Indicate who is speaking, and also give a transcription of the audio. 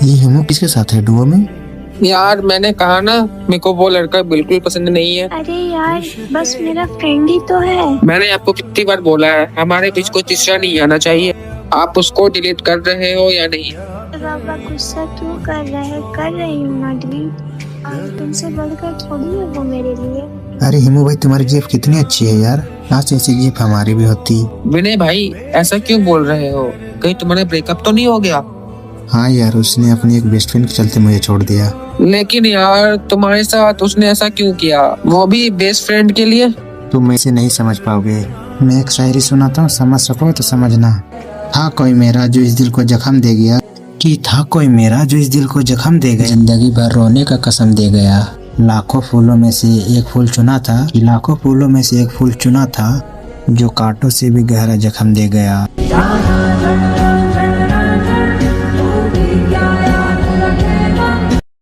Speaker 1: ये हिमू किसके साथ है डुओ में?
Speaker 2: यार मैंने कहा ना, मेरे को वो लड़का बिल्कुल पसंद नहीं है।
Speaker 3: अरे यार बस मेरा फ्रेंड ही तो है।
Speaker 2: मैंने आपको कितनी बार बोला है, हमारे बीच कोई तीसरा नहीं आना चाहिए। आप उसको डिलीट कर रहे हो या नहीं?
Speaker 3: बाबा गुस्सा क्यों कर रहे हैं? कर रही हूँ ना डिलीट। और तुमसे बढ़कर थोड़ी है वो मेरे लिए।
Speaker 1: अरे हिमू भाई, तुम्हारी जेब कितनी अच्छी है यार, आज ऐसी जेब हमारी भी होती।
Speaker 2: विनय भाई ऐसा क्यों बोल रहे हो? कहीं तुम्हारा ब्रेकअप तो नहीं हो गया?
Speaker 1: हाँ यार, उसने अपनी एक बेस्ट फ्रेंड के चलते मुझे छोड़ दिया।
Speaker 2: लेकिन यार तुम्हारे साथ उसने ऐसा क्यों किया, वो भी बेस्ट फ्रेंड के लिए?
Speaker 1: तुम इसे नहीं समझ पाओगे। मैं एक शायरी सुनाता हूँ, समझ सको तो समझना। था कोई मेरा जो इस दिल को जख्म दे गया, कि था कोई मेरा जो इस दिल को जख्म दे गया, जिंदगी भर रोने का कसम दे गया। लाखों फूलों में से एक फूल चुना था, कि लाखों फूलों में से एक फूल चुना था, जो कांटों से भी गहरा जख्म दे गया।